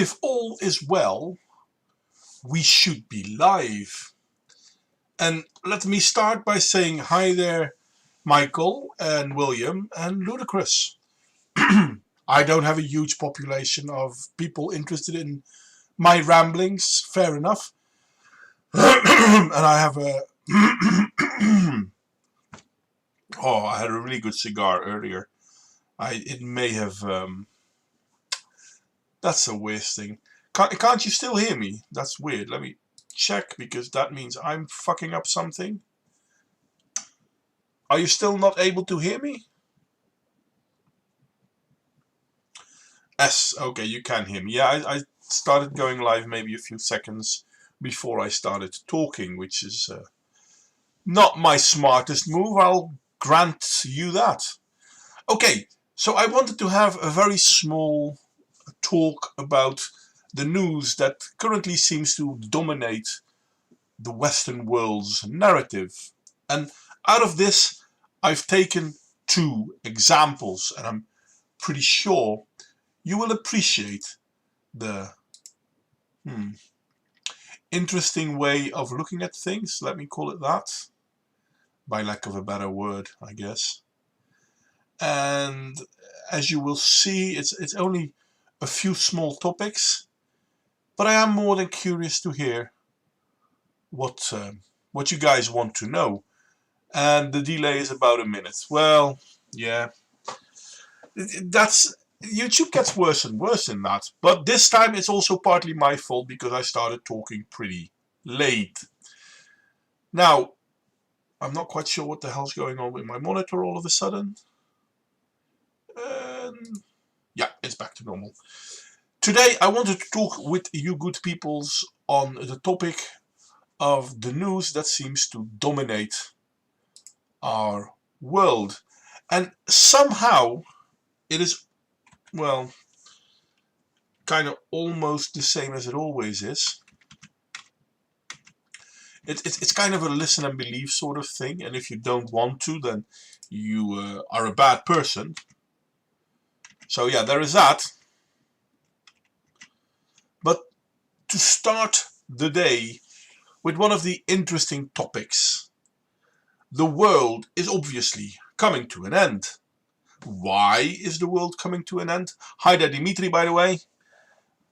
if all is well, we should be live. And let me start by saying hi there, Michael and William and Ludacris. I don't have a huge population of people interested in my ramblings, fair enough. And I have a... oh, I had a really good cigar earlier. It may have... that's the weirdest thing. Can't you still hear me? That's weird. Let me check, because that means I'm fucking up something. Are you still not able to hear me? Yes, okay, you can hear me. Yeah, I started going live maybe a few seconds before I started talking, which is not my smartest move, I'll grant you that. Okay, so I wanted to have a very small talk about the news that currently seems to dominate the Western world's narrative. And out of this, I've taken two examples, and I'm pretty sure you will appreciate the interesting way of looking at things, let me call it that, by lack of a better word, I guess. And as you will see, it's only a few small topics, but I am more than curious to hear what you guys want to know. And the delay is about a minute. Well, yeah, that's... YouTube gets worse and worse in that. But this time it's also partly my fault, because I started talking pretty late. Now, I'm not quite sure what the hell's going on with my monitor all of a sudden. Yeah, it's back to normal. Today I wanted to talk with you good peoples on the topic of the news that seems to dominate our world. And somehow it is, well, kind of almost the same as it always is. It's kind of a listen and believe sort of thing, and if you don't want to, then you are a bad person. So yeah, there is that. But to start the day with one of the interesting topics, the world is obviously coming to an end. Why is the world coming to an end? Hi there, Dimitri, by the way.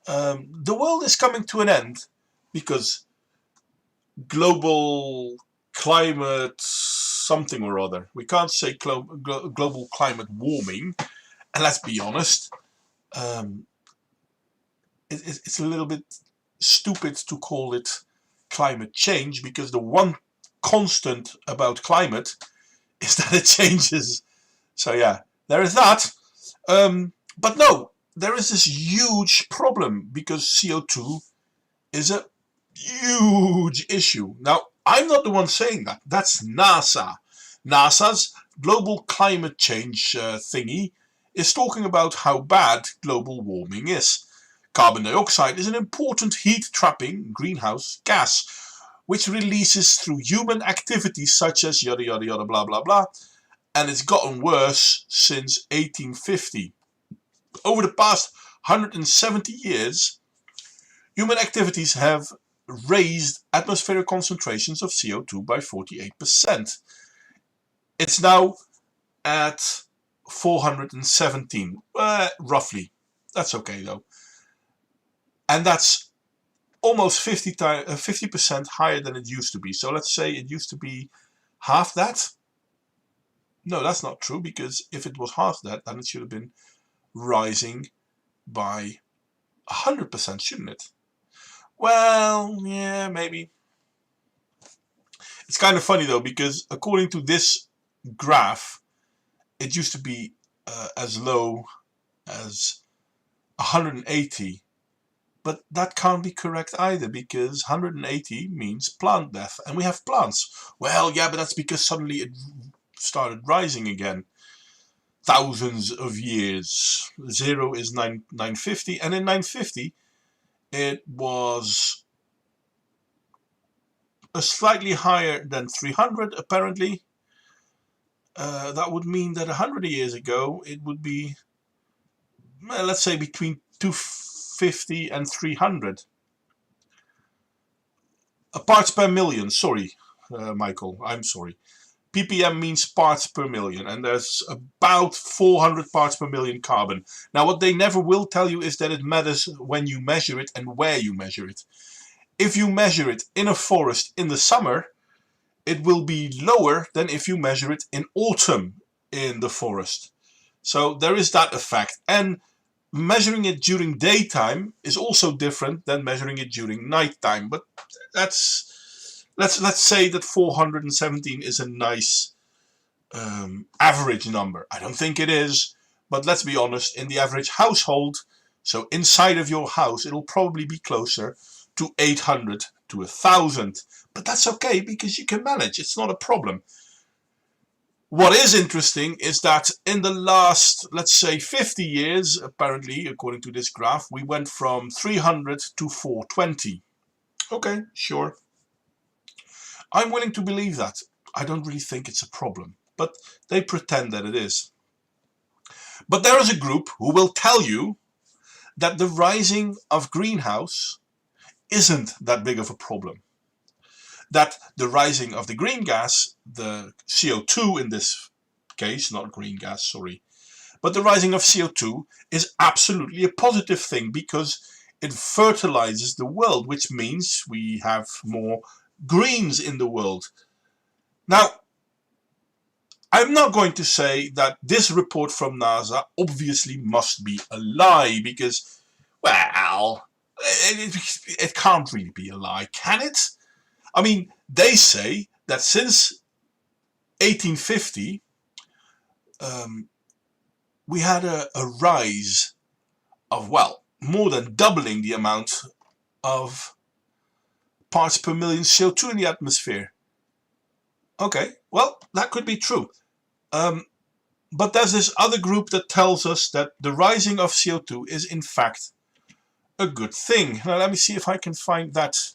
The world is coming to an end because global climate something or other. We can't say global climate warming. And let's be honest, it's a little bit stupid to call it climate change, because the one constant about climate is that it changes. So yeah, there is that. But no, there is this huge problem, because CO2 is a huge issue. Now, I'm not the one saying that. That's NASA. NASA's global climate change thingy is talking about how bad global warming is. Carbon dioxide is an important heat-trapping greenhouse gas, which releases through human activities such as yada yada yada blah blah blah, and it's gotten worse since 1850. Over the past 170 years, human activities have raised atmospheric concentrations of CO2 by 48%. It's now at 417, roughly. That's okay though. And that's almost 50% higher than it used to be. So let's say it used to be half that. No, that's not true, because if it was half that, then it should have been rising by 100%, shouldn't it? Well, yeah, maybe. It's kind of funny though, because according to this graph, it used to be as low as 180. But that can't be correct either, because 180 means plant death, and we have plants. Well, yeah, but that's because suddenly it started rising again. Thousands of years. Zero is 950, and in 950 it was a slightly higher than 300 apparently. That would mean that 100 years ago it would be, let's say, between 50 and 300. Parts per million, sorry, Michael, I'm sorry. ppm means parts per million, and there's about 400 parts per million carbon. Now, what they never will tell you is that it matters when you measure it and where you measure it. If you measure it in a forest in the summer, it will be lower than if you measure it in autumn in the forest. So there is that effect. And measuring it during daytime is also different than measuring it during nighttime. But let's say that 417 is a nice average number. I don't think it is, but let's be honest, in the average household, so inside of your house, it'll probably be closer to 800 to 1000. But that's okay, because you can manage. It's not a problem. What is interesting is that in the last, let's say 50 years, apparently, according to this graph, we went from 300 to 420. Okay, sure. I'm willing to believe that. I don't really think it's a problem, but they pretend that it is. But there is a group who will tell you that the rising of greenhouse isn't that big of a problem. That the rising of the green gas, the CO2 in this case, not green gas, sorry, but the rising of CO2 is absolutely a positive thing, because it fertilizes the world, which means we have more greens in the world. Now, I'm not going to say that this report from NASA obviously must be a lie, because, well, it can't really be a lie, can it? I mean, they say that since 1850, we had a rise of, well, more than doubling the amount of parts per million CO2 in the atmosphere. Okay, well, that could be true. But there's this other group that tells us that the rising of CO2 is in fact a good thing. Now, let me see if I can find that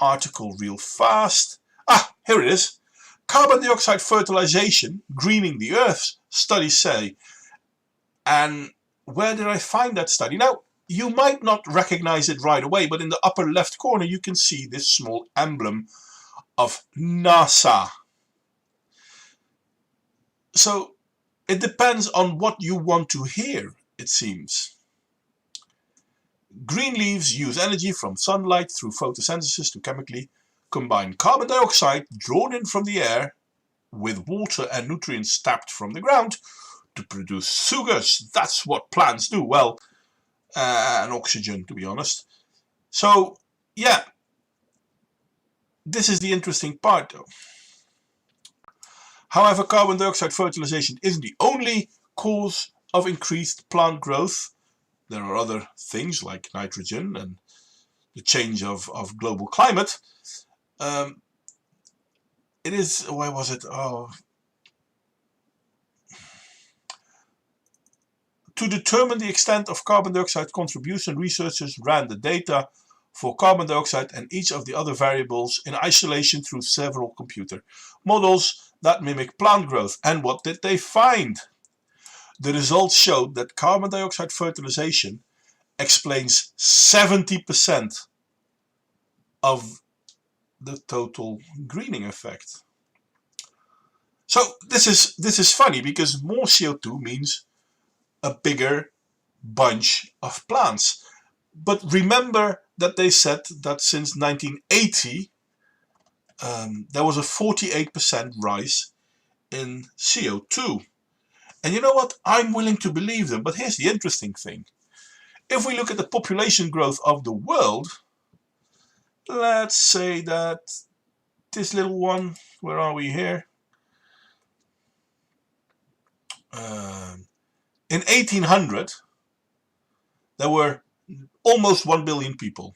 article real fast. Ah, here it is. Carbon dioxide fertilization, greening the earth, studies say. And where did I find that study? Now, you might not recognize it right away, but in the upper left corner you can see this small emblem of NASA. So it depends on what you want to hear, it seems. Green leaves use energy from sunlight through photosynthesis to chemically combine carbon dioxide drawn in from the air with water and nutrients tapped from the ground to produce sugars. That's what plants do. Well, and oxygen, to be honest. So, yeah, this is the interesting part, though. However, carbon dioxide fertilization isn't the only cause of increased plant growth. There are other things like nitrogen and the change of global climate. It is, where was it? Oh. To determine the extent of carbon dioxide contribution, researchers ran the data for carbon dioxide and each of the other variables in isolation through several computer models that mimic plant growth. And what did they find? The results showed that carbon dioxide fertilization explains 70% of the total greening effect. So this is funny, because more CO2 means a bigger bunch of plants. But remember that they said that since 1980 there was a 48% rise in CO2. And you know what? I'm willing to believe them, but here's the interesting thing. If we look at the population growth of the world, let's say that this little one, where are we here? In 1800, there were almost 1 billion people.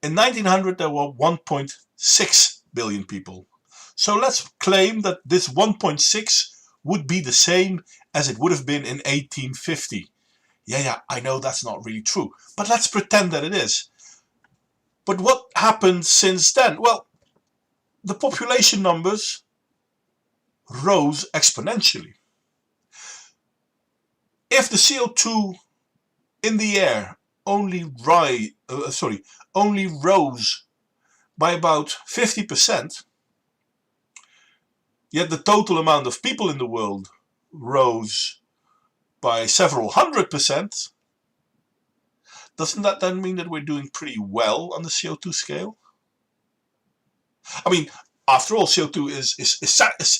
In 1900, there were 1.6 billion people. So let's claim that this 1.6 would be the same as it would have been in 1850. Yeah, I know that's not really true, but let's pretend that it is. But what happened since then? Well, the population numbers rose exponentially. If the CO2 in the air only only rose by about 50%, yet the total amount of people in the world rose by several 100%, doesn't that then mean that we're doing pretty well on the CO2 scale? I mean, after all, CO2 is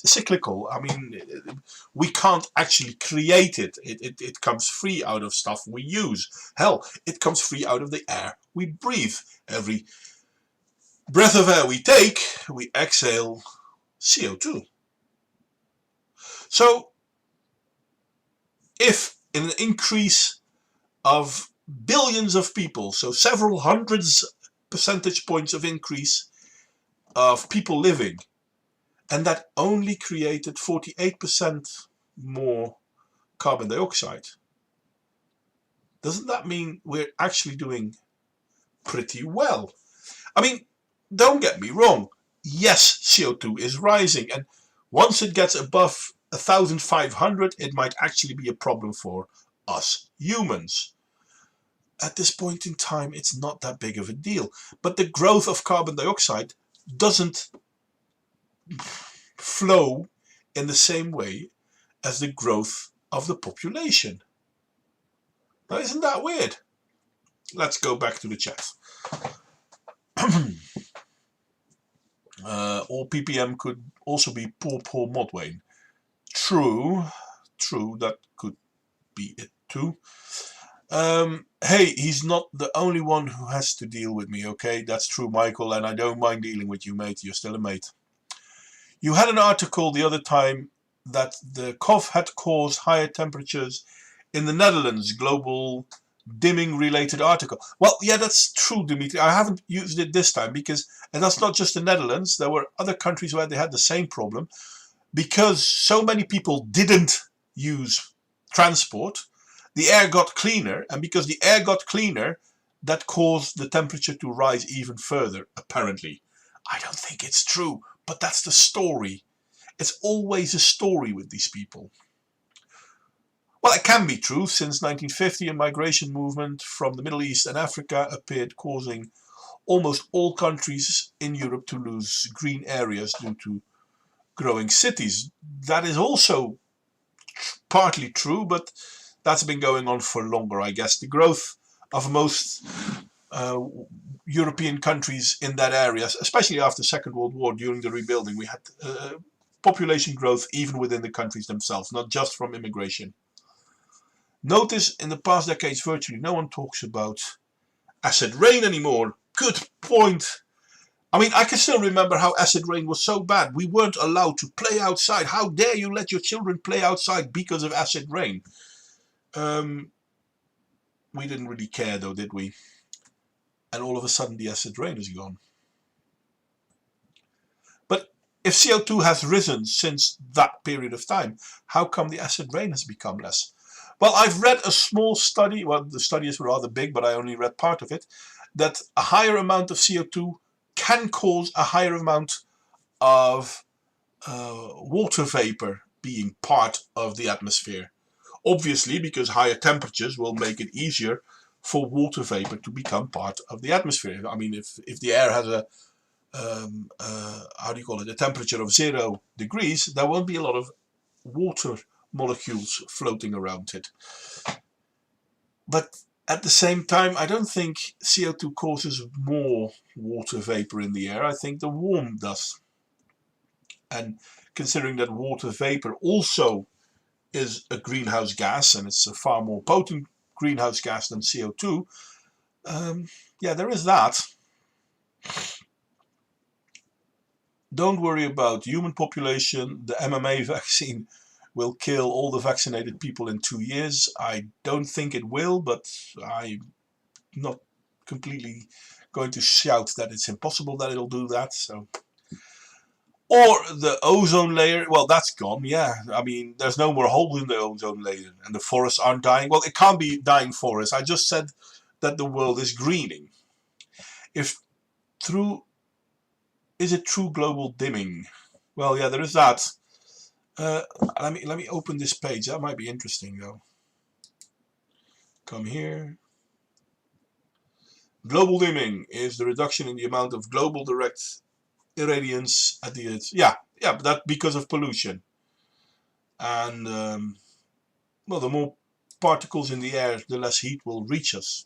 cyclical. I mean, we can't actually create it. It comes free out of stuff we use. Hell, it comes free out of the air we breathe. Every breath of air we take, we exhale CO2. So, if in an increase of billions of people, so several hundreds percentage points of increase of people living, and that only created 48% more carbon dioxide, doesn't that mean we're actually doing pretty well? I mean, don't get me wrong, yes, CO2 is rising, and once it gets above 1,500, it might actually be a problem for us humans. At this point in time, it's not that big of a deal. But the growth of carbon dioxide doesn't flow in the same way as the growth of the population. Now, isn't that weird? Let's go back to the chat. All ppm could also be poor Paul Modwayne. True, that could be it too. Hey, he's not the only one who has to deal with me, okay? That's true, Michael, and I don't mind dealing with you, mate. You're still a mate. You had an article the other time that the COF had caused higher temperatures in the Netherlands, global dimming related article. Well, yeah, that's true, Dimitri. I haven't used it this time because, and that's not just the Netherlands, there were other countries where they had the same problem because so many people didn't use transport. The air got cleaner, and because the air got cleaner, that caused the temperature to rise even further, apparently. I don't think it's true, but that's the story. It's always a story with these people. Well, it can be true. Since 1950, a migration movement from the Middle East and Africa appeared, causing almost all countries in Europe to lose green areas due to growing cities. That is also partly true, but that's been going on for longer, I guess. The growth of most European countries in that area, especially after the Second World War, during the rebuilding, we had population growth even within the countries themselves, not just from immigration. Notice in the past decades, virtually no one talks about acid rain anymore. Good point. I mean, I can still remember how acid rain was so bad. We weren't allowed to play outside. How dare you let your children play outside because of acid rain? We didn't really care though, did we? And all of a sudden the acid rain is gone. But if CO2 has risen since that period of time, how come the acid rain has become less? Well, I've read a small study, well, the study is rather big, but I only read part of it, that a higher amount of CO2 can cause a higher amount of water vapor being part of the atmosphere. Obviously, because higher temperatures will make it easier for water vapor to become part of the atmosphere. I mean, if the air has a, how do you call it, a temperature of 0 degrees, there won't be a lot of water molecules floating around it. But at the same time, I don't think CO2 causes more water vapor in the air. I think the warmth does. And considering that water vapor also is a greenhouse gas, and it's a far more potent greenhouse gas than CO2, yeah, there is that. Don't worry about human population. The MMA vaccine will kill all the vaccinated people in 2 years. I don't think it will, but I'm not completely going to shout that it's impossible that it'll do that. So, or the ozone layer, well, that's gone, yeah. I mean, there's no more holes in the ozone layer, and the forests aren't dying. Well, it can't be dying forests. I just said that the world is greening. Is it true global dimming? Well, yeah, there is that. Let me open this page. That might be interesting, though. Come here. Global dimming is the reduction in the amount of global direct irradiance at the Earth. Yeah, but that's because of pollution. And well, the more particles in the air, the less heat will reach us.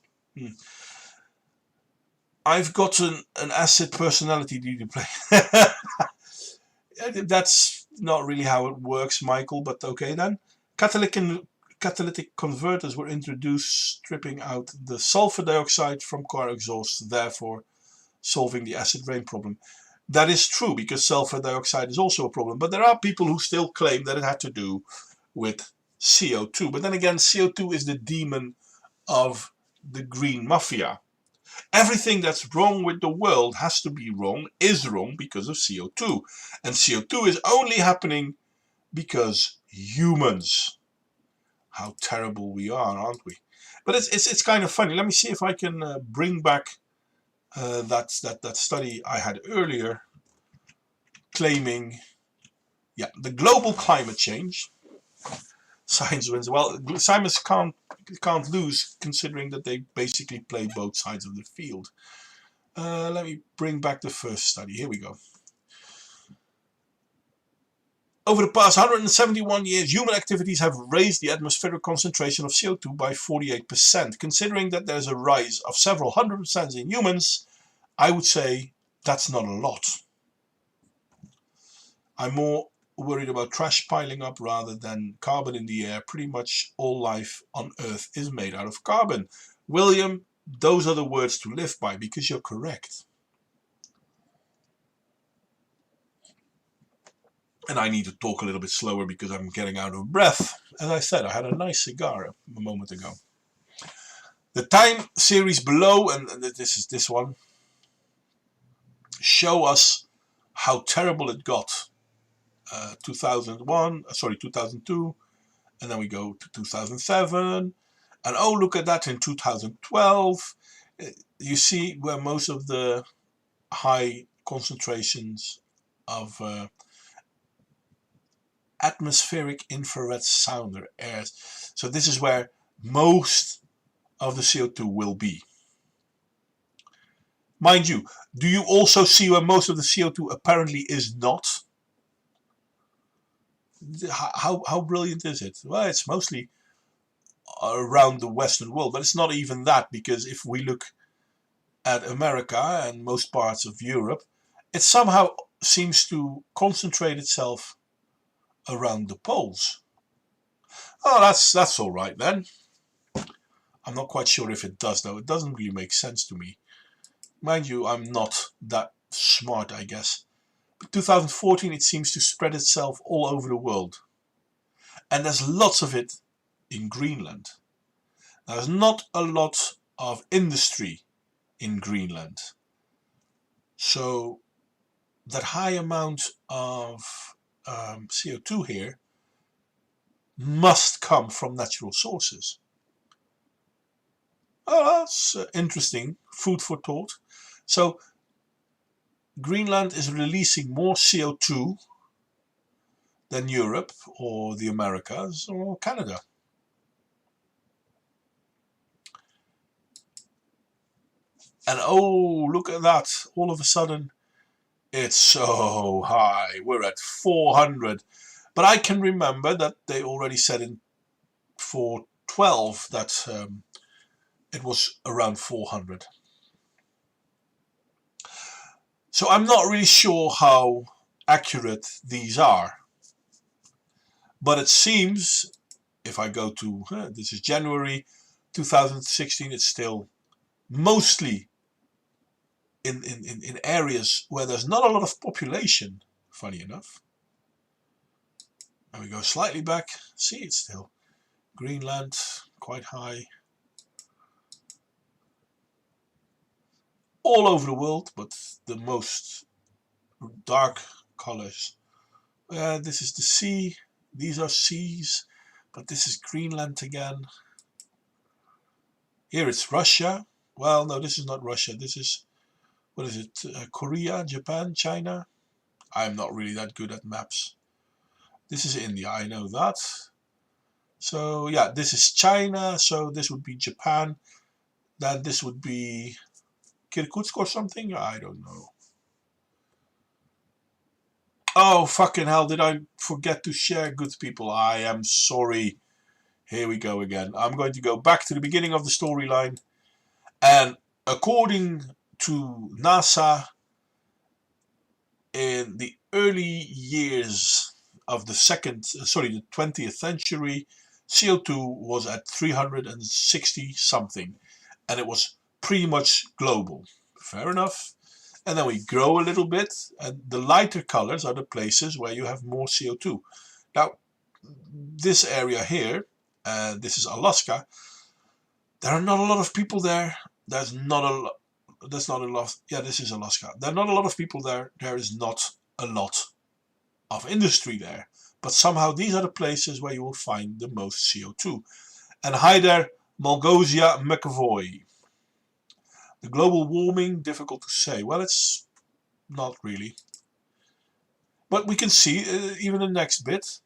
I've got an acid personality. Do you play? That's not really how it works, Michael, but okay then. Catalytic converters were introduced, stripping out the sulfur dioxide from car exhaust, therefore solving the acid rain problem. That is true, because sulfur dioxide is also a problem, but there are people who still claim that it had to do with CO2. But then again, CO2 is the demon of the green mafia. Everything that's wrong with the world has to be wrong, is wrong because of CO2. And CO2 is only happening because humans. How terrible we are, aren't we? But it's kind of funny. Let me see if I can bring back that study I had earlier, claiming, yeah, the global climate change. Science wins. Well, science can't lose, considering that they basically play both sides of the field. Let me bring back the first study. Here we go. Over the past 171 years, human activities have raised the atmospheric concentration of CO2 by 48%. Considering that there's a rise of several hundred percent in humans, I would say that's not a lot. I'm more worried about trash piling up rather than carbon in the air. Pretty much all life on Earth is made out of carbon. William, those are the words to live by, because you're correct. And I need to talk a little bit slower because I'm getting out of breath. As I said, I had a nice cigar a moment ago. The time series below, and this is this one, show us how terrible it got. 2002, and then we go to 2007, and oh, look at that, in 2012. You see where most of the high concentrations of atmospheric infrared sounder airs. So this is where most of the CO2 will be. Mind you, do you also see where most of the CO2 apparently is not? How brilliant is it? Well, it's mostly around the Western world, but it's not even that, because if we look at America and most parts of Europe, it somehow seems to concentrate itself around the poles. Oh, that's all right then. I'm not quite sure if it does, though. It doesn't really make sense to me. Mind you, I'm not that smart, I guess. But 2014, it seems to spread itself all over the world. And there's lots of it in Greenland. There's not a lot of industry in Greenland. So that high amount of CO2 here must come from natural sources. Oh, that's interesting. Food for thought. So Greenland is releasing more CO2 than Europe or the Americas or Canada. And oh, look at that. All of a sudden, it's so high. We're at 400. But I can remember that they already said in 412 that it was around 400. So I'm not really sure how accurate these are. But it seems, if I go to, this is January 2016, it's still mostly in areas where there's not a lot of population, funny enough. And we go slightly back, see, it's still Greenland, quite high. All over the world, but the most dark colors. This is the sea, these are seas, but this is Greenland again. Here it's Russia. Well, no, this is not Russia. This is, what is it? Korea, Japan, China. I'm not really that good at maps. This is India, I know that. So yeah, this is China. So this would be Japan. Then this would be Kirkutsk or something? I don't know. Oh, fucking hell, did I forget to share, good people? I am sorry. Here we go again. I'm going to go back to the beginning of the storyline. And according to NASA, in the early years of the 20th century, CO2 was at 360 something. And it was pretty much global. Fair enough. And then we grow a little bit, and the lighter colors are the places where you have more CO2. Now, this area here, this is Alaska. There are not a lot of people there. There's not a lot. That's not a lot. Yeah, this is Alaska. There are not a lot of people there. There is not a lot of industry there. But somehow these are the places where you will find the most CO2. And hi there, Malgosia McAvoy. The global warming, difficult to say. Well, it's not really. But we can see, even the next bit,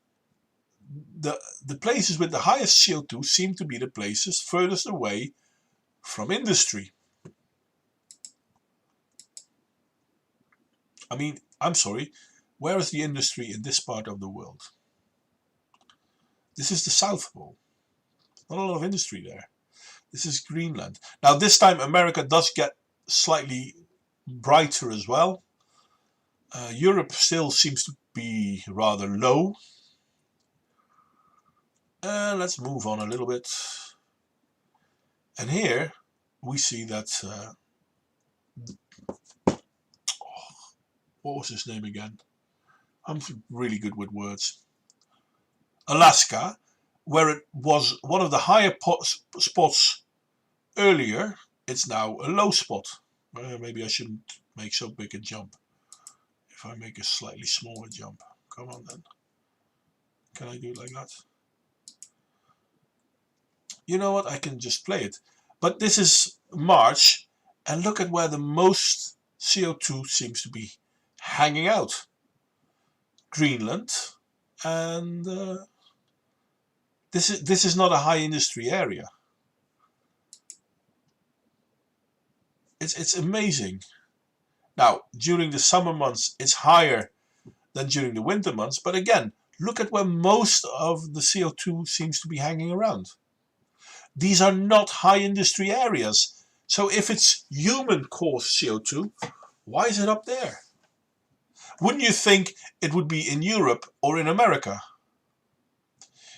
the places with the highest CO2 seem to be the places furthest away from industry. I mean, I'm sorry, where is the industry in this part of the world? This is the South Pole. Not a lot of industry there. This is Greenland. Now this time America does get slightly brighter as well. Europe still seems to be rather low. Let's move on a little bit. And here we see that, what was his name again? I'm really good with words. Alaska, where it was one of the higher spots earlier, it's now a low spot. Maybe I shouldn't make so big a jump. If I make a slightly smaller jump. Come on then. Can I do it like that? You know what? I can just play it. But this is March, and look at where the most CO2 seems to be hanging out. Greenland, and this is not a high industry area. It's amazing. Now, during the summer months, it's higher than during the winter months. But again, look at where most of the CO2 seems to be hanging around. These are not high industry areas. So if it's human-caused CO2, why is it up there? Wouldn't you think it would be in Europe or in America?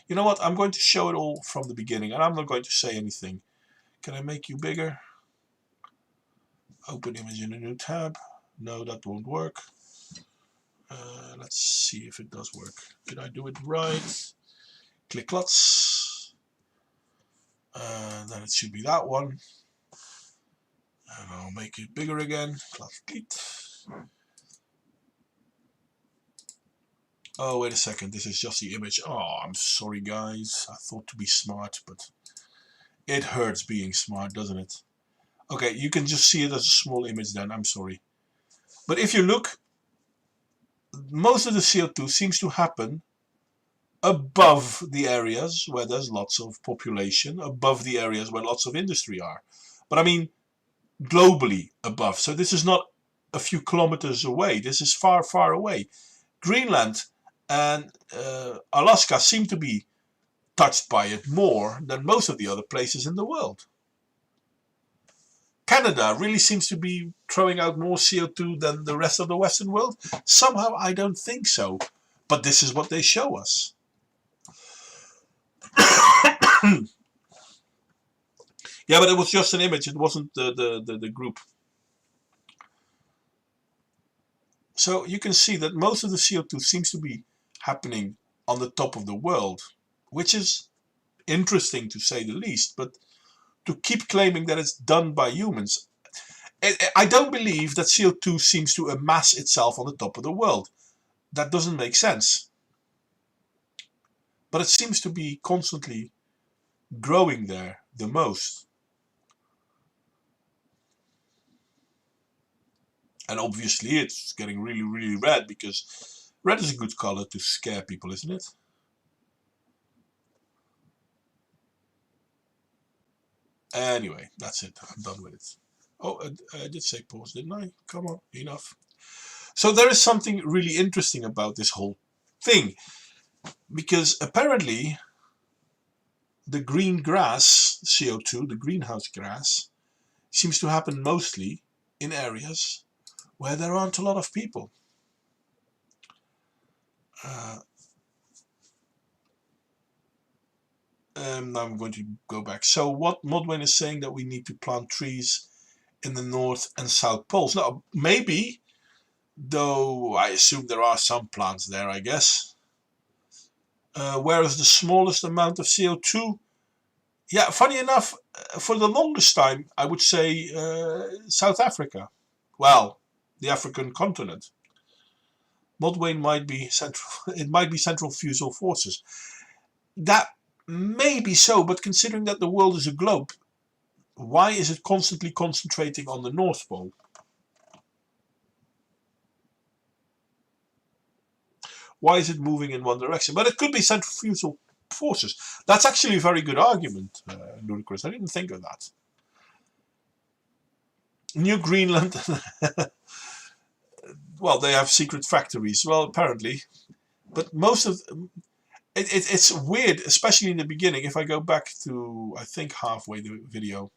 You know what? I'm going to show it all from the beginning, and I'm not going to say anything. Can I make you bigger? Open image in a new tab. No, that won't work. Let's see if it does work. Did I do it right? Click lots. Then it should be that one. And I'll make it bigger again. Delete. Oh, wait a second. This is just the image. Oh, I'm sorry, guys. I thought to be smart, but it hurts being smart, doesn't it? Okay, you can just see it as a small image then. I'm sorry. But if you look, most of the CO2 seems to happen above the areas where there's lots of population, above the areas where lots of industry are. But I mean, globally above. So this is not a few kilometers away. This is far, far away. Greenland and Alaska seem to be touched by it more than most of the other places in the world. Canada really seems to be throwing out more CO2 than the rest of the Western world. Somehow I don't think so. But this is what they show us. Yeah, but it was just an image. It wasn't the group. So you can see that most of the CO2 seems to be happening on the top of the world, which is interesting to say the least. But to keep claiming that it's done by humans, I don't believe that CO2 seems to amass itself on the top of the world. That doesn't make sense. But it seems to be constantly growing there the most. And obviously it's getting really, really red, because red is a good color to scare people, isn't it? Anyway, that's it. I'm done with it. Oh, I did say pause, didn't I? Come on, enough. So there is something really interesting about this whole thing, because apparently the green grass, CO2, the greenhouse grass, seems to happen mostly in areas where there aren't a lot of people. Now I'm going to go back. So what Modwen is saying, that we need to plant trees in the North and South Poles. Now, maybe, though I assume there are some plants there, I guess. Whereas the smallest amount of CO2, yeah, funny enough, for the longest time, I would say South Africa. Well, the African continent. Modwen might be central. It might be centrifugal forces. That may be so, but considering that the world is a globe, why is it constantly concentrating on the North Pole? Why is it moving in one direction? But it could be centrifugal forces. That's actually a very good argument, Ludicrous. I didn't think of that. New Greenland, well, they have secret factories. Well, apparently. But most of it's weird, especially in the beginning. If I go back to, I think, halfway the video,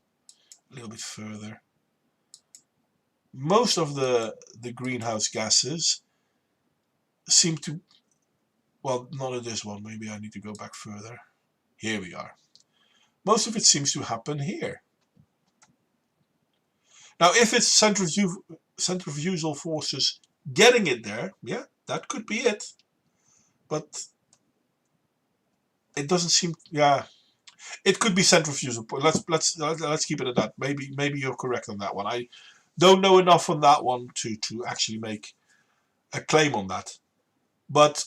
a little bit further, most of the greenhouse gases seem to, well, not in this one, maybe I need to go back further. Here we are. Most of it seems to happen here. Now, if it's centrifugal forces getting it there, yeah, that could be it. But it doesn't seem, yeah, it could be centrifugal. Let's keep it at that. Maybe you're correct on that one. I don't know enough on that one to actually make a claim on that. But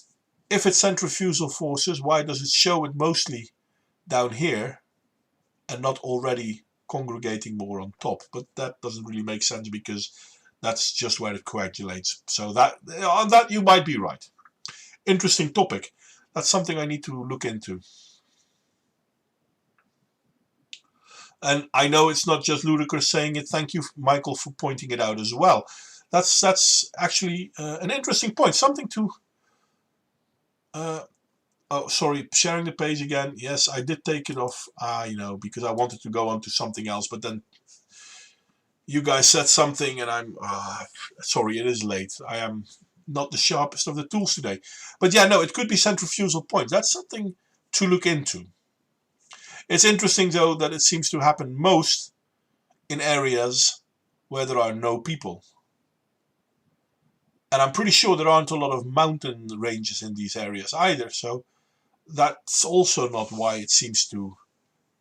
if it's centrifugal forces, why does it show it mostly down here and not already congregating more on top? But that doesn't really make sense, because that's just where it coagulates. So that on that you might be right. Interesting topic. That's something I need to look into. And I know it's not just Ludicrous saying it. Thank you, Michael, for pointing it out as well. That's actually an interesting point. Something to... oh, sorry, sharing the page again. Yes, I did take it off, because I wanted to go on to something else. But then you guys said something, and I'm... sorry, it is late. I am not the sharpest of the tools today. But yeah, no, it could be centrifugal points. That's something to look into. It's interesting, though, that it seems to happen most in areas where there are no people. And I'm pretty sure there aren't a lot of mountain ranges in these areas either. So that's also not why it seems to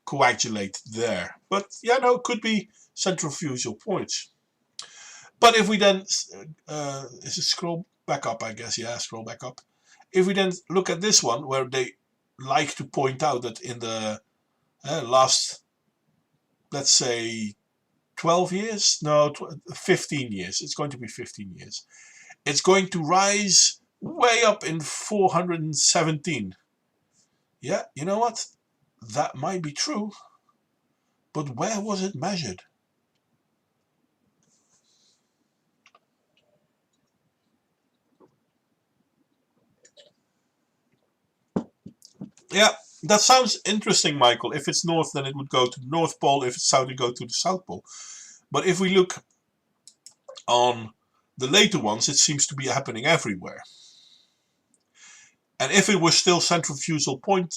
coagulate there. But yeah, no, it could be centrifugal points. But if we then, is it scroll back up, I guess? Yeah, scroll back up. If we then look at this one, where they like to point out that in the last, let's say, 12 years? No, 15 years. It's going to be 15 years. It's going to rise way up in 417. Yeah, you know what? That might be true. But where was it measured? Yeah, that sounds interesting, Michael. If it's north, then it would go to the North Pole. If it's south, it would go to the South Pole. But if we look on the later ones, it seems to be happening everywhere. And if it was still centrifugal point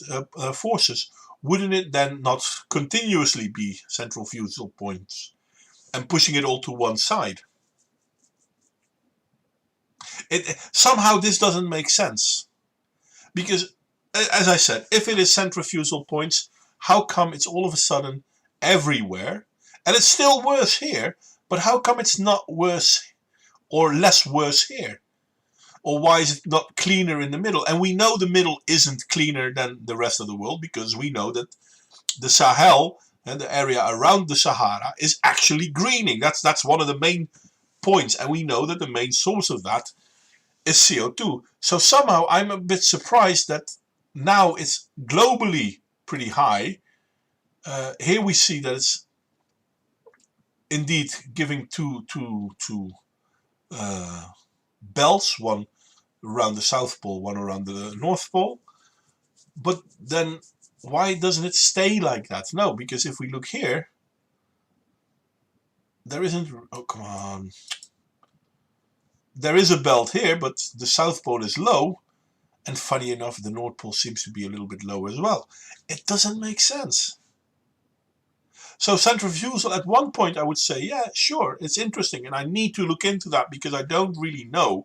forces, wouldn't it then not continuously be centrifugal points and pushing it all to one side? Somehow this doesn't make sense. Because, as I said, if it is centrifugal points, how come it's all of a sudden everywhere? And it's still worse here, but how come it's not worse or less worse here? Or why is it not cleaner in the middle? And we know the middle isn't cleaner than the rest of the world, because we know that the Sahel and the area around the Sahara is actually greening. That's one of the main points. And we know that the main source of that is CO2. So somehow I'm a bit surprised that now it's globally pretty high. Here we see that it's indeed giving two belts, one around the South Pole, one around the North Pole. But then why doesn't it stay like that? No, because if we look here, there isn't, oh come on, there is a belt here, but the South Pole is low, and funny enough the North Pole seems to be a little bit low as well. It doesn't make sense. So centrifugal, at one point I would say, yeah, sure, it's interesting, and I need to look into that because I don't really know.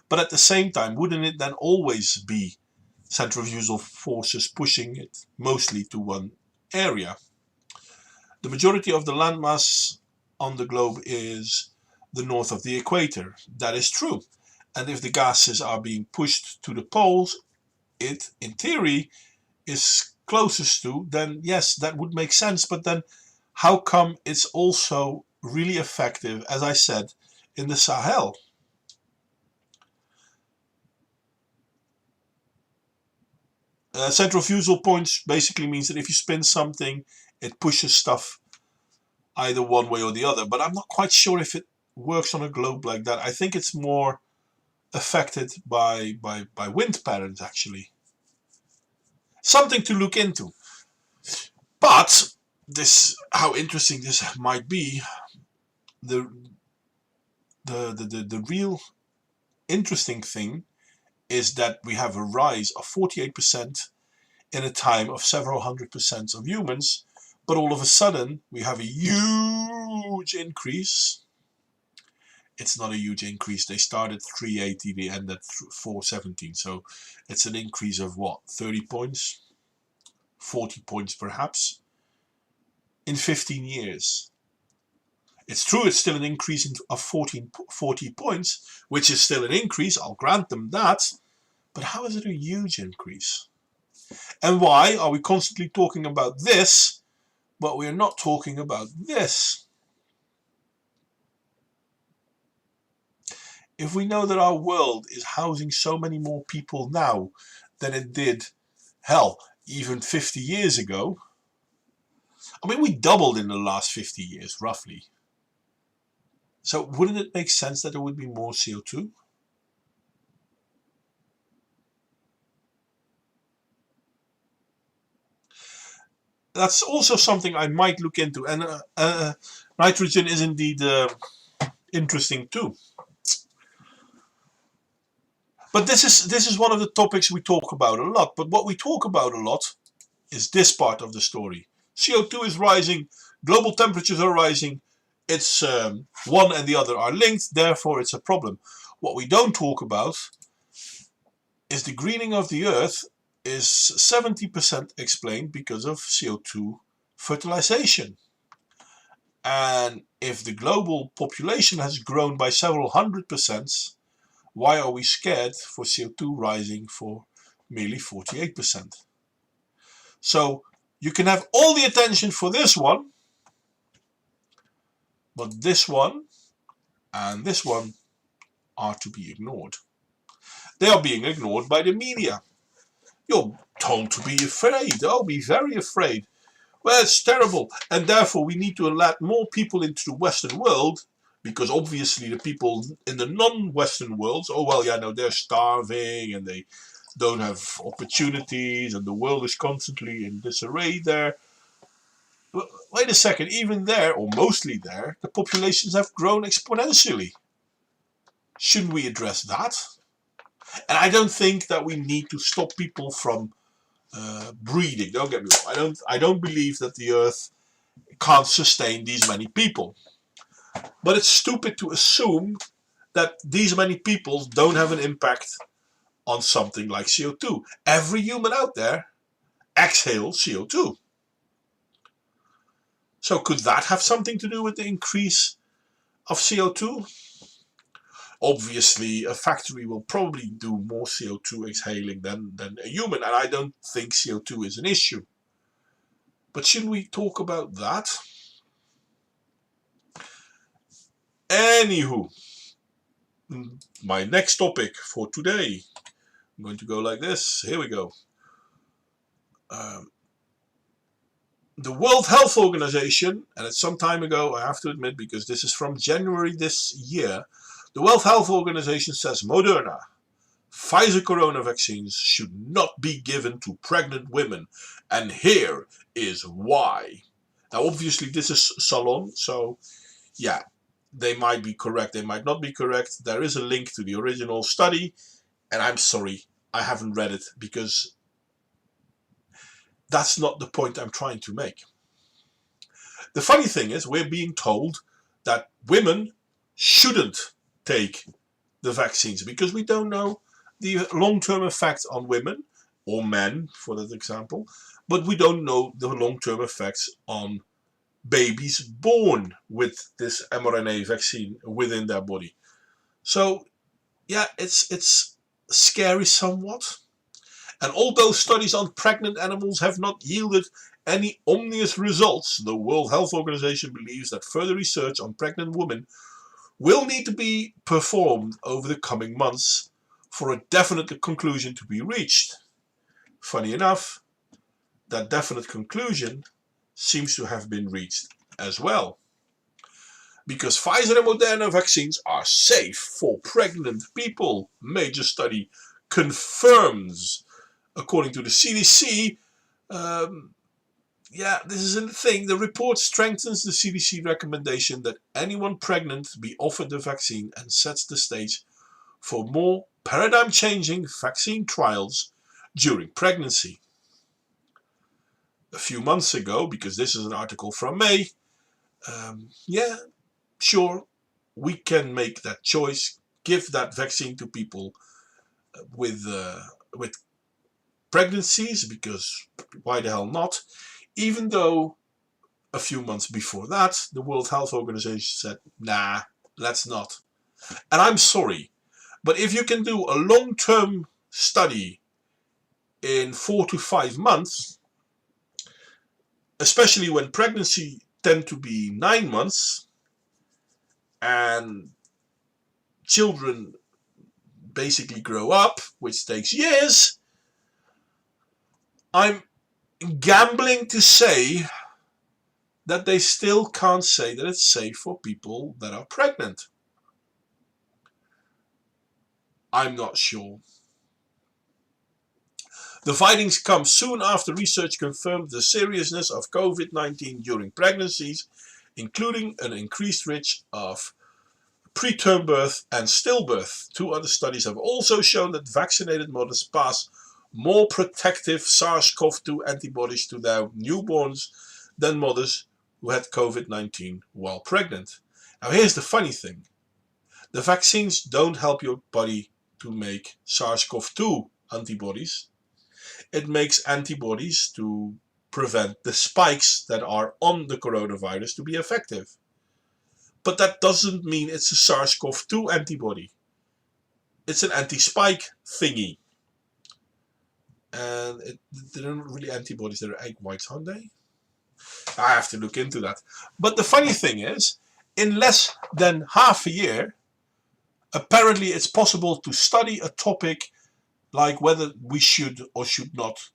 But at the same time, wouldn't it then always be centrifugal forces pushing it mostly to one area? The majority of the landmass on the globe is the north of the equator. That is true. And if the gases are being pushed to the poles, it, in theory, is closest to, then yes, that would make sense. But then how come it's also really effective, as I said, in the Sahel? Centrifugal points basically means that if you spin something, it pushes stuff either one way or the other. But I'm not quite sure if it works on a globe like that. I think it's more affected by wind patterns, actually. Something to look into. But this, how interesting this might be, the real interesting thing is that we have a rise of 48% in a time of several 100% of humans, but all of a sudden we have a huge increase. It's not a huge increase. They started 380, they end at 417, so it's an increase of what, 30 points, 40 points perhaps, in 15 years. It's true, it's still an increase of 40 points, which is still an increase, I'll grant them that, but how is it a huge increase? And why are we constantly talking about this, but we're not talking about this? If we know that our world is housing so many more people now than it did, hell, even 50 years ago, I mean, we doubled in the last 50 years, roughly. So wouldn't it make sense that there would be more CO2? That's also something I might look into. And nitrogen is indeed interesting too. But this is one of the topics we talk about a lot. But what we talk about a lot is this part of the story. CO2 is rising, global temperatures are rising, it's one and the other are linked, therefore it's a problem. What we don't talk about is the greening of the earth is 70% explained because of CO2 fertilization. And if the global population has grown by several 100%, why are we scared for CO2 rising for merely 48%? So you can have all the attention for this one, but this one and this one are to be ignored. They are being ignored by the media. You're told to be afraid. Oh, be very afraid. Well, it's terrible. And therefore we need to let more people into the Western world, because obviously the people in the non-Western worlds, oh well, yeah, no, they're starving and they don't have opportunities and the world is constantly in disarray there. But wait a second, even there, or mostly there, the populations have grown exponentially. Shouldn't we address that? And I don't think that we need to stop people from breeding. Don't get me wrong. I don't believe that the Earth can't sustain these many people. But it's stupid to assume that these many people don't have an impact on something like CO2. Every human out there exhales CO2. So could that have something to do with the increase of CO2? Obviously, a factory will probably do more CO2 exhaling than a human, and I don't think CO2 is an issue. But shouldn't we talk about that? Anywho, my next topic for today, I'm going to go like this. Here we go. The World Health Organization, and it's some time ago, I have to admit, because this is from January this year, the World Health Organization says Moderna, Pfizer corona vaccines should not be given to pregnant women. And here is why. Now, obviously, this is Salon, so yeah, they might be correct, they might not be correct. There is a link to the original study, and I'm sorry, I haven't read it because that's not the point I'm trying to make. The funny thing is, we're being told that women shouldn't take the vaccines because we don't know the long-term effects on women or men, for that example, but we don't know the long-term effects on babies born with this mRNA vaccine within their body. So yeah, it's scary somewhat. And although studies on pregnant animals have not yielded any ominous results, the World Health Organization believes that further research on pregnant women will need to be performed over the coming months for a definite conclusion to be reached. Funny enough, that definite conclusion seems to have been reached as well. Because Pfizer and Moderna vaccines are safe for pregnant people. Major study confirms. According to the CDC, this is a thing. The report strengthens the CDC recommendation that anyone pregnant be offered the vaccine and sets the stage for more paradigm-changing vaccine trials during pregnancy. A few months ago, because this is an article from May, sure, we can make that choice, give that vaccine to people with pregnancies, because why the hell not? Even though a few months before that, the World Health Organization said, nah, let's not. And I'm sorry, but if you can do a long-term study in 4 to 5 months, especially when pregnancy tend to be 9 months, and children basically grow up, which takes years, I'm gambling to say that they still can't say that it's safe for people that are pregnant. I'm not sure. The findings come soon after research confirmed the seriousness of COVID-19 during pregnancies, including an increased risk of preterm birth and stillbirth. 2 other studies have also shown that vaccinated mothers pass more protective SARS-CoV-2 antibodies to their newborns than mothers who had COVID-19 while pregnant. Now here's the funny thing. The vaccines don't help your body to make SARS-CoV-2 antibodies. It makes antibodies to prevent the spikes that are on the coronavirus to be effective. But that doesn't mean it's a SARS-CoV-2 antibody. It's an anti-spike thingy. And they're not really antibodies, they're egg whites, aren't they? I have to look into that. But the funny thing is, in less than half a year, apparently it's possible to study a topic like whether we should or should not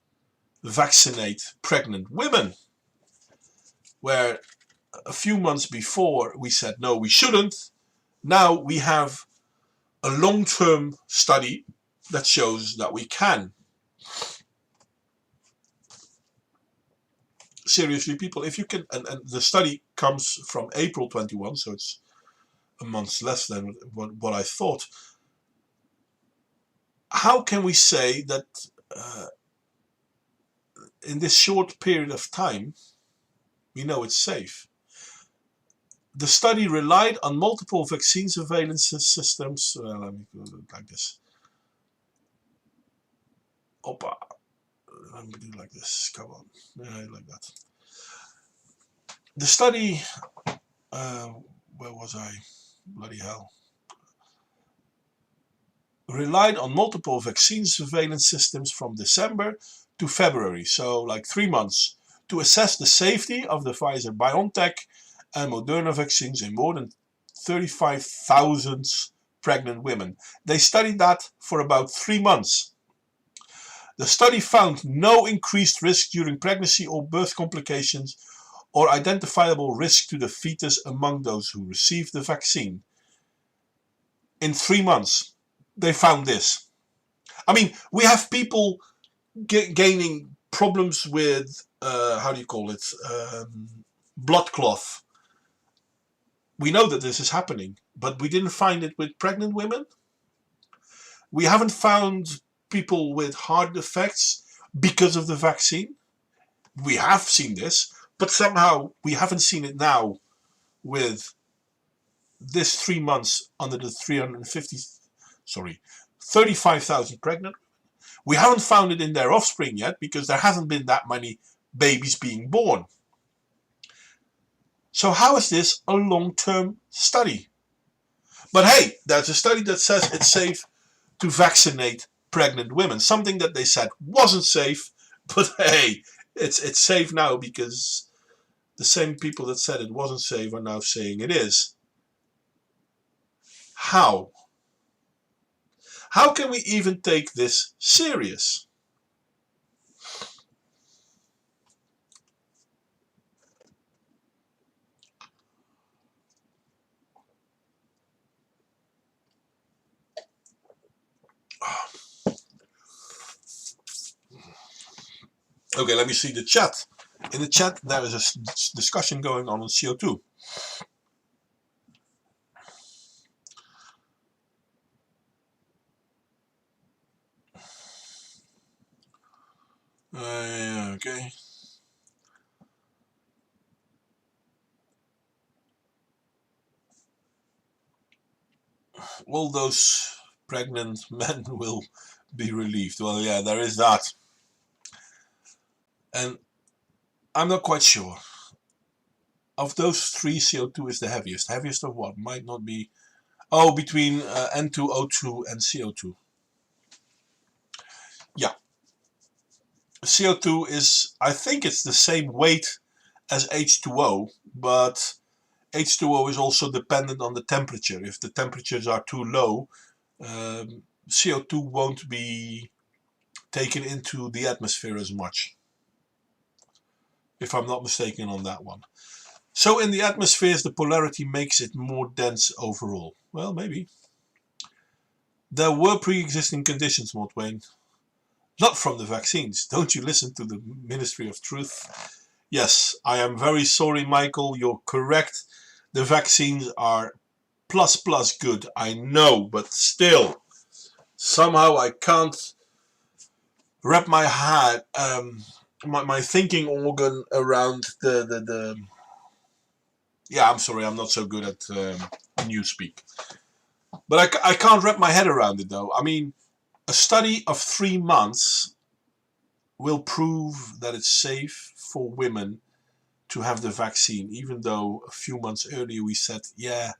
vaccinate pregnant women. Where a few months before we said no, we shouldn't. Now we have a long-term study that shows that we can. Seriously, people, if you can, and the study comes from April 21, so it's a month less than what I thought. How can we say that in this short period of time, we know it's safe? The study relied on multiple vaccine surveillance systems. Let me do it like this. Opa. Let me do it like this. Come on. Yeah, like that. The study, where was I? Bloody hell. Relied on multiple vaccine surveillance systems from December to February, so like 3 months, to assess the safety of the Pfizer-BioNTech and Moderna vaccines in more than 35,000 pregnant women. They studied that for about 3 months. The study found no increased risk during pregnancy or birth complications or identifiable risk to the fetus among those who received the vaccine. In 3 months, they found this. I mean, we have people gaining problems with, how do you call it, blood clot. We know that this is happening, but we didn't find it with pregnant women. We haven't found people with heart defects because of the vaccine. We have seen this, but somehow we haven't seen it now with this 3 months under the 35,000 pregnant. We haven't found it in their offspring yet because there hasn't been that many babies being born. So how is this a long-term study? But hey, there's a study that says it's safe to vaccinate pregnant women. Something that they said wasn't safe, but hey, it's safe now because the same people that said it wasn't safe are now saying it is. How? How can we even take this serious? Okay, let me see the chat. In the chat, there is a discussion going on CO2. Okay. All those pregnant men will be relieved. Well, yeah, there is that. And I'm not quite sure. Of those three, CO2 is the heaviest. Heaviest of what? Might not be... Oh, between N2O2 and CO2. Yeah. CO2 is, I think it's the same weight as H2O, but H2O is also dependent on the temperature. If the temperatures are too low, CO2 won't be taken into the atmosphere as much. If I'm not mistaken on that one. So in the atmospheres, the polarity makes it more dense overall. Well, maybe. There were pre-existing conditions, Mortwain. Not from the vaccines. Don't you listen to the Ministry of Truth? Yes, I am very sorry, Michael. You're correct. The vaccines are plus good. I know, but still, somehow I can't wrap my head, my thinking organ around the. Yeah, I'm sorry. I'm not so good at newspeak. But I can't wrap my head around it, though. I mean, a study of 3 months will prove that it's safe for women to have the vaccine, even though a few months earlier we said, yeah,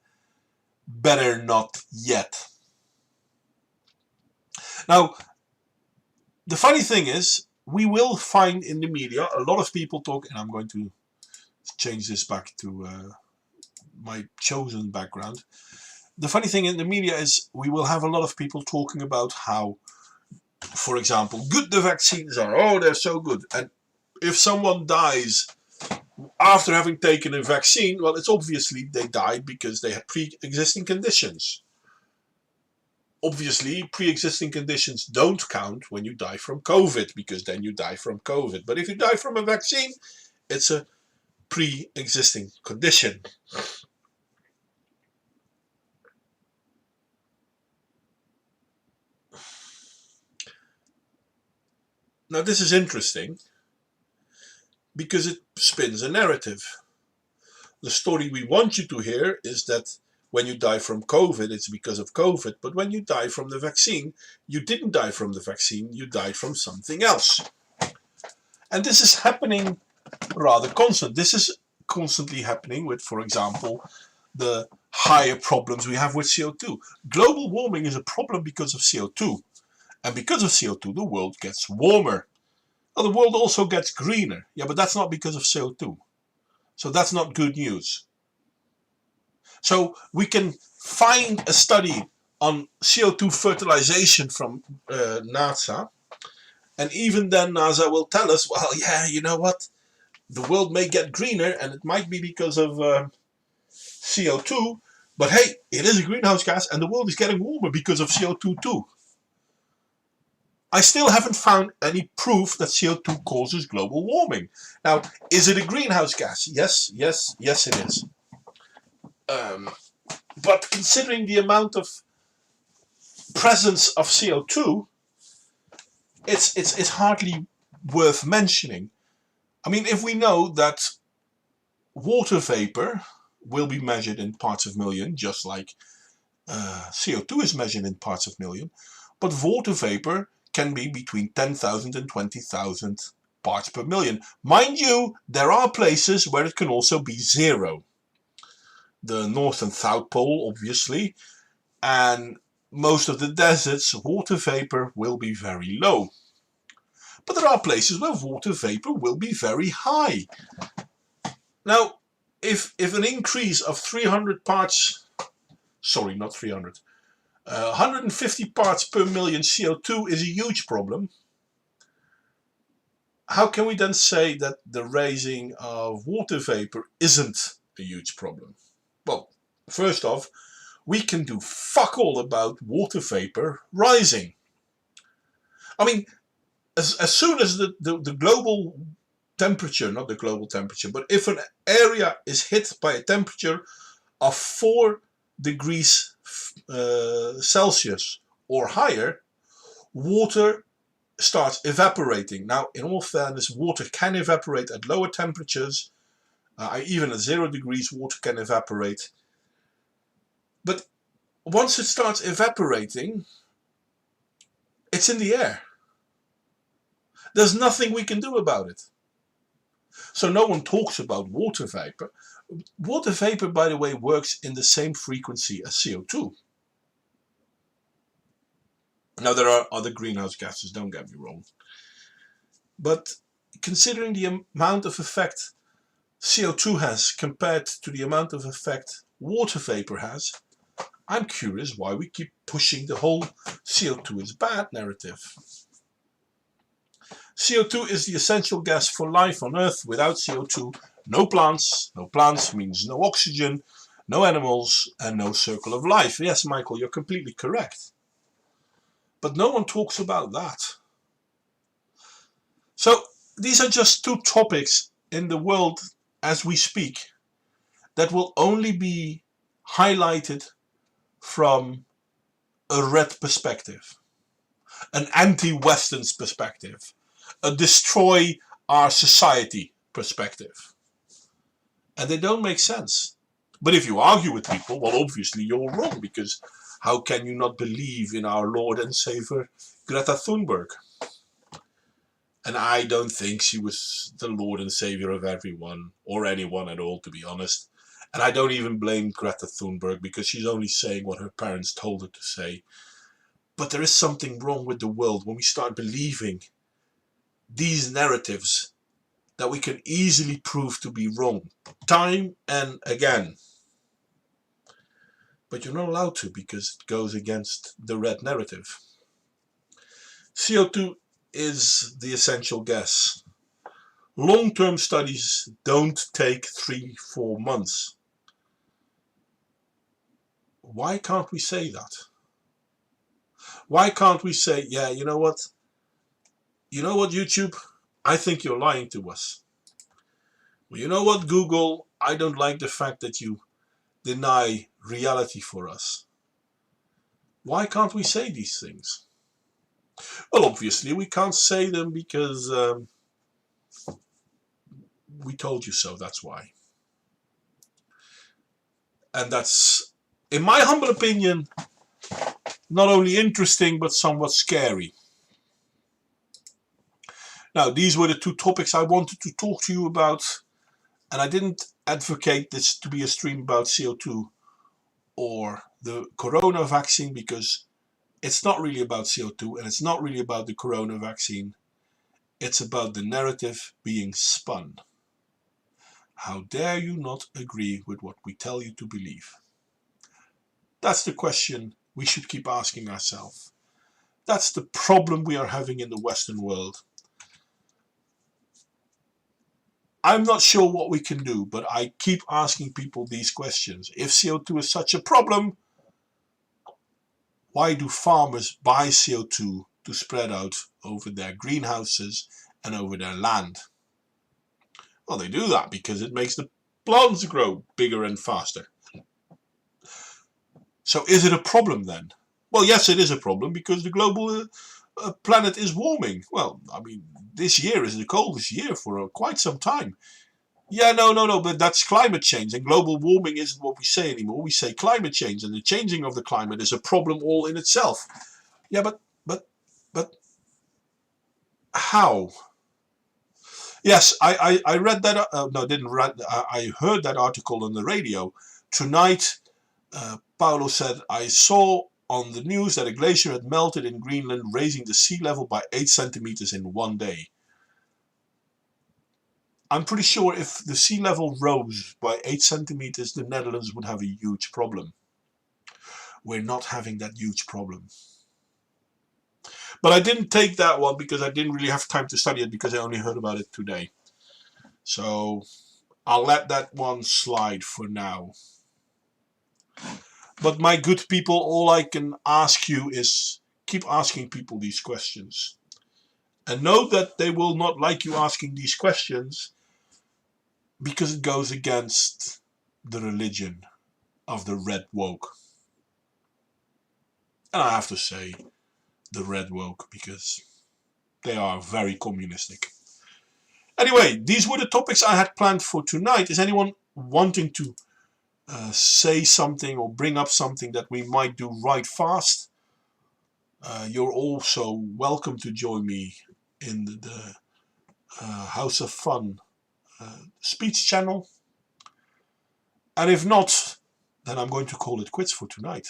better not yet. Now, the funny thing is, we will find in the media a lot of people talk, and I'm going to change this back to my chosen background. The funny thing in the media is we will have a lot of people talking about how, for example, good the vaccines are. Oh, they're so good. And if someone dies after having taken a vaccine, well, it's obviously they died because they had pre-existing conditions. Obviously, pre-existing conditions don't count when you die from COVID, because then you die from COVID. But if you die from a vaccine, it's a pre-existing condition. Now, this is interesting because it spins a narrative. The story we want you to hear is that when you die from COVID, it's because of COVID. But when you die from the vaccine, you didn't die from the vaccine, you died from something else. And this is happening rather constant. This is constantly happening with, for example, the higher problems we have with CO2. Global warming is a problem because of CO2. And because of CO2, the world gets warmer. Well, the world also gets greener. Yeah, but that's not because of CO2. So that's not good news. So we can find a study on CO2 fertilization from NASA, And even then NASA will tell us, well, yeah, you know what? The world may get greener and it might be because of CO2, but hey, it is a greenhouse gas and the world is getting warmer because of CO2 too. I still haven't found any proof that CO2 causes global warming. Now, is it a greenhouse gas? Yes, yes, yes it is. But considering the amount of presence of CO2, it's hardly worth mentioning. I mean, if we know that water vapor will be measured in parts of million, just like CO2 is measured in parts of million, but water vapor can be between 10,000 and 20,000 parts per million. Mind you, there are places where it can also be zero. The North and South Pole, obviously, and most of the deserts, water vapor will be very low. But there are places where water vapor will be very high. Now, if an increase of 300 parts, sorry, not 300, 150 parts per million CO2 is a huge problem, how can we then say that the raising of water vapor isn't a huge problem? Well, first off, we can do fuck all about water vapor rising. I mean, as soon as the global temperature, not the global temperature, but if an area is hit by a temperature of 4 degrees Celsius or higher, water starts evaporating. Now, in all fairness, water can evaporate at lower temperatures. Even at 0 degrees, water can evaporate. But once it starts evaporating, it's in the air. There's nothing we can do about it. So no one talks about water vapor. Water vapor, by the way, works in the same frequency as CO2. Now, there are other greenhouse gases, don't get me wrong. But considering the amount of effect CO2 has compared to the amount of effect water vapor has, I'm curious why we keep pushing the whole CO2 is bad narrative. CO2 is the essential gas for life on Earth. Without CO2, no plants. No plants means no oxygen, no animals, and no circle of life. Yes, Michael, you're completely correct. But no one talks about that. So these are just two topics in the world as we speak that will only be highlighted from a red perspective, an anti-Western perspective, a destroy our society perspective. And they don't make sense. But if you argue with people, well, obviously you're wrong, because how can you not believe in our Lord and Savior Greta Thunberg? And I don't think she was the Lord and Savior of everyone, or anyone at all, to be honest. And I don't even blame Greta Thunberg, because she's only saying what her parents told her to say. But there is something wrong with the world when we start believing these narratives that we can easily prove to be wrong, time and again. But you're not allowed to, because it goes against the red narrative. CO2 is the essential gas. Long-term studies don't take 3-4 months. Why can't we say that? Why can't we say, yeah, you know what? You know what, YouTube? I think you're lying to us. Well, you know what, Google? I don't like the fact that you deny reality for us. Why can't we say these things? Well, obviously we can't say them because we told you so, that's why. And that's, in my humble opinion, not only interesting but somewhat scary. Now, these were the two topics I wanted to talk to you about, and I didn't advocate this to be a stream about CO2 or the corona vaccine, because it's not really about CO2 and it's not really about the corona vaccine. It's about the narrative being spun. How dare you not agree with what we tell you to believe? That's the question we should keep asking ourselves. That's the problem we are having in the Western world. I'm not sure what we can do, but I keep asking people these questions. If CO2 is such a problem, why do farmers buy CO2 to spread out over their greenhouses and over their land? Well, they do that because it makes the plants grow bigger and faster. So is it a problem then? Well, yes, it is a problem because the global planet is warming. Well, I mean, this year is the coldest year for quite some time. Yeah, no, but that's climate change, and global warming isn't what we say anymore. We say climate change, and the changing of the climate is a problem all in itself. Yeah, but how? Yes, I read that. No, didn't read. I heard that article on the radio tonight. Paulo said, I saw on the news that a glacier had melted in Greenland, raising the sea level by 8 centimeters in one day. I'm pretty sure if the sea level rose by 8 centimeters, the Netherlands would have a huge problem. We're not having that huge problem. But I didn't take that one because I didn't really have time to study it because I only heard about it today. So I'll let that one slide for now. But my good people, all I can ask you is keep asking people these questions. And know that they will not like you asking these questions because it goes against the religion of the red woke. And I have to say the red woke because they are very communistic. Anyway, these were the topics I had planned for tonight. Is anyone wanting to say something or bring up something that we might do right fast? You're also welcome to join me in the House of Fun speech channel. And if not, then I'm going to call it quits for tonight.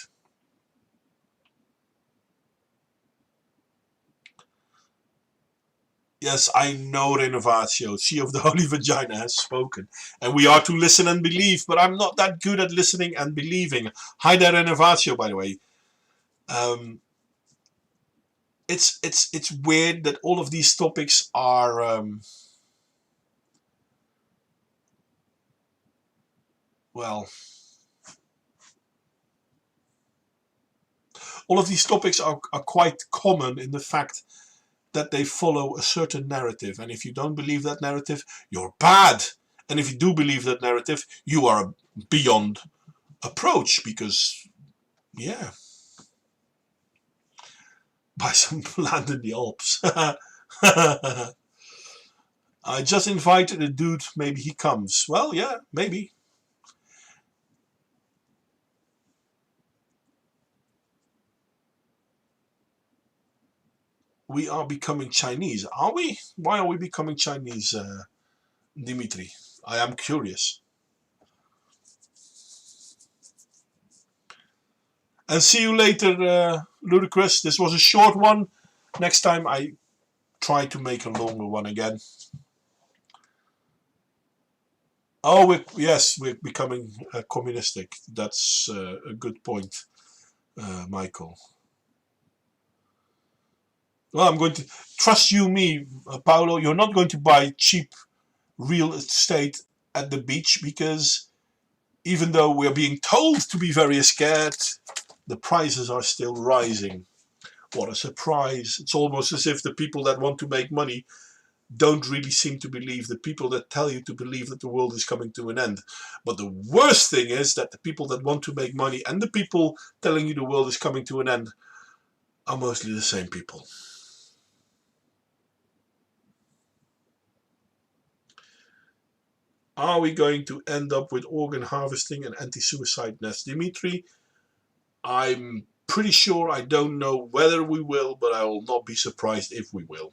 Yes, I know, Renovatio, Sea of the Holy Vagina, has spoken. And we are to listen and believe, but I'm not that good at listening and believing. Hi there, Renovatio, by the way. It's weird that all of these topics are... well... all of these topics are quite common in the fact that they follow a certain narrative. And if you don't believe that narrative, you're bad. And if you do believe that narrative, you are beyond approach because, yeah, buy some land in the Alps. I just invited a dude, maybe he comes. Well, yeah, maybe. We are becoming Chinese, are we? Why are we becoming Chinese, Dimitri? I am curious. And see you later, Ludicrous. This was a short one. Next time I try to make a longer one again. Oh, yes, we're becoming communistic. That's a good point, Michael. Well, I'm going to trust you, me, Paolo. You're not going to buy cheap real estate at the beach because even though we're being told to be very scared, the prices are still rising. What a surprise. It's almost as if the people that want to make money don't really seem to believe the people that tell you to believe that the world is coming to an end. But the worst thing is that the people that want to make money and the people telling you the world is coming to an end are mostly the same people. Are we going to end up with organ harvesting and anti-suicide nests? Dimitri, I'm pretty sure, I don't know whether we will, but I will not be surprised if we will.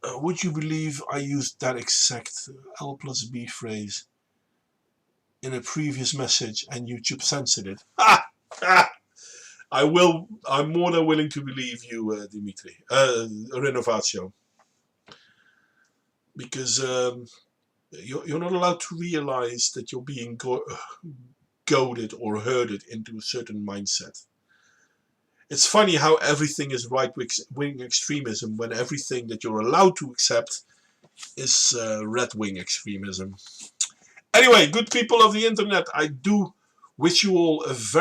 Would you believe I used that exact L plus B phrase in a previous message and YouTube censored it? Ha! Ha! I'm more than willing to believe you, Dimitri. Renovatio. Because you're not allowed to realize that you're being goaded or herded into a certain mindset. It's funny how everything is right-wing extremism when everything that you're allowed to accept is red-wing extremism. Anyway, good people of the internet, I do wish you all a very